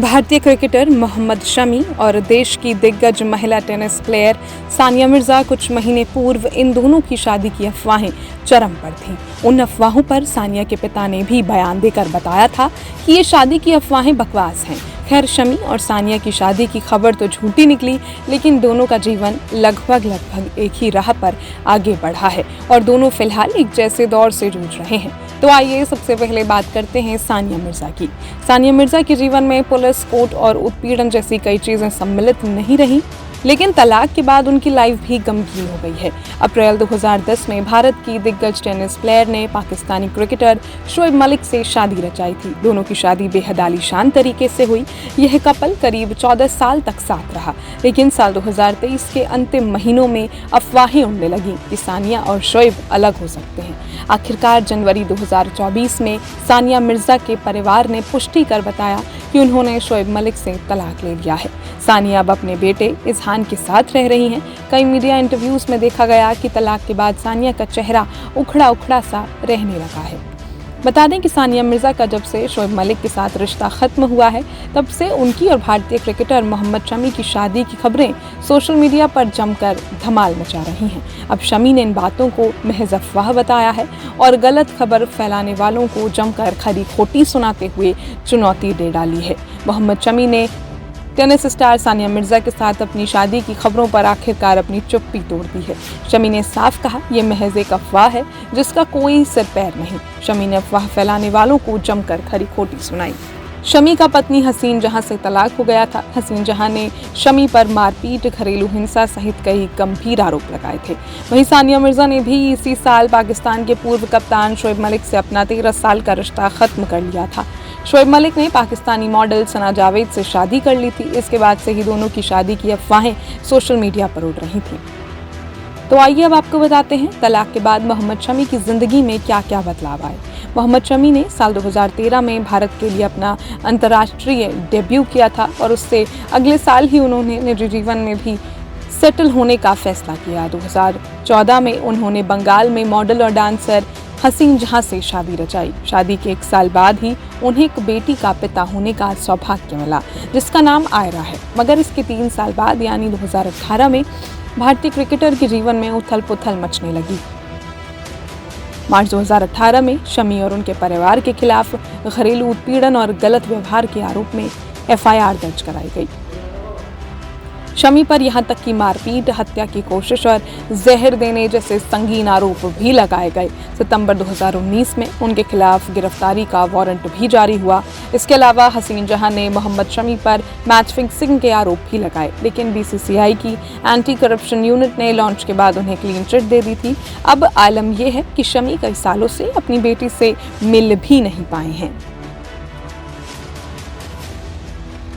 भारतीय क्रिकेटर मोहम्मद शमी और देश की दिग्गज महिला टेनिस प्लेयर सानिया मिर्जा कुछ महीने पूर्व इन दोनों की शादी की अफवाहें चरम पर थीं। उन अफवाहों पर सानिया के पिता ने भी बयान देकर बताया था कि ये शादी की अफवाहें बकवास हैं। खैर, शमी और सानिया की शादी की खबर तो झूठी निकली, लेकिन दोनों का जीवन लगभग एक ही राह पर आगे बढ़ा है और दोनों फिलहाल एक जैसे दौर से जूझ रहे हैं। तो आइए सबसे पहले बात करते हैं सानिया मिर्जा की। सानिया मिर्जा के जीवन में पुलिस, कोर्ट और उत्पीड़न जैसी कई चीजें सम्मिलित नहीं रहीं, लेकिन तलाक के बाद उनकी लाइफ भी गमगीन हो गई है। अप्रैल 2010 में भारत की दिग्गज टेनिस प्लेयर ने पाकिस्तानी क्रिकेटर शोएब मलिक से शादी रचाई थी। दोनों की शादी बेहद आलीशान तरीके से हुई। यह कपल करीब 14 साल तक साथ रहा, लेकिन साल 2023 के अंतिम महीनों में अफवाहें उड़ने लगीं कि सानिया और शोएब अलग हो सकते हैं। आखिरकार जनवरी 2024 में सानिया मिर्जा के परिवार ने पुष्टि कर बताया कि उन्होंने शोएब मलिक से तलाक ले लिया है। सानिया अब अपने बेटे इजहान के साथ रह रही हैं। कई मीडिया इंटरव्यूज में देखा गया कि तलाक के बाद सानिया का चेहरा उखड़ा उखड़ा सा रहने लगा है। बता दें कि सानिया मिर्जा का जब से शोएब मलिक के साथ रिश्ता खत्म हुआ है, तब से उनकी और भारतीय क्रिकेटर मोहम्मद शमी की शादी की खबरें सोशल मीडिया पर जमकर धमाल मचा रही हैं। अब शमी ने इन बातों को महज अफवाह बताया है और गलत खबर फैलाने वालों को जमकर खरी खोटी सुनाते हुए चुनौती दे डाली है। मोहम्मद शमी ने टेनिस स्टार सानिया मिर्जा के साथ अपनी शादी की खबरों पर आखिरकार अपनी चुप्पी तोड़ दी है। शमी ने साफ कहा, ये महज एक अफवाह है जिसका कोई सिर पैर नहीं। शमी ने अफवाह फैलाने वालों को जमकर खरी खोटी सुनाई। शमी का पत्नी हसीन जहां से तलाक हो गया था। हसीन जहां ने शमी पर मारपीट, घरेलू हिंसा सहित कई गंभीर आरोप लगाए थे। वहीं सानिया मिर्जा ने भी इसी साल पाकिस्तान के पूर्व कप्तान शोएब मलिक से अपना 13 साल का रिश्ता खत्म कर लिया था। शोएब मलिक ने पाकिस्तानी मॉडल सना जावेद से शादी कर ली थी। इसके बाद से ही दोनों की शादी की अफवाहें सोशल मीडिया पर उड़ रही थीं। तो आइए अब आपको बताते हैं तलाक के बाद मोहम्मद शमी की जिंदगी में क्या क्या बदलाव आए। मोहम्मद शमी ने साल 2013 में भारत के लिए अपना अंतर्राष्ट्रीय डेब्यू किया था और उससे अगले साल ही उन्होंने निजी जीवन में भी सेटल होने का फैसला किया। 2014 में उन्होंने बंगाल में मॉडल और डांसर हसीन जहां से शादी रचाई। शादी के 1 साल बाद ही उन्हें एक बेटी का पिता होने का सौभाग्य मिला, जिसका नाम आयरा है। मगर इसके 3 साल बाद यानी 2018 में भारतीय क्रिकेटर के जीवन में उथल पुथल मचने लगी। मार्च 2018 में शमी और उनके परिवार के खिलाफ घरेलू उत्पीड़न और गलत व्यवहार के आरोप में FIR दर्ज कराई गई। शमी पर यहां तक कि मारपीट, हत्या की कोशिश और जहर देने जैसे संगीन आरोप भी लगाए गए। सितंबर 2019 में उनके खिलाफ गिरफ्तारी का वारंट भी जारी हुआ। इसके अलावा हसीन जहां ने मोहम्मद शमी पर मैच फिक्सिंग के आरोप भी लगाए, लेकिन BCCI की एंटी करप्शन यूनिट ने लॉन्च के बाद उन्हें क्लीन चिट दे दी थी। अब आलम यह है कि शमी कई सालों से अपनी बेटी से मिल भी नहीं पाए हैं।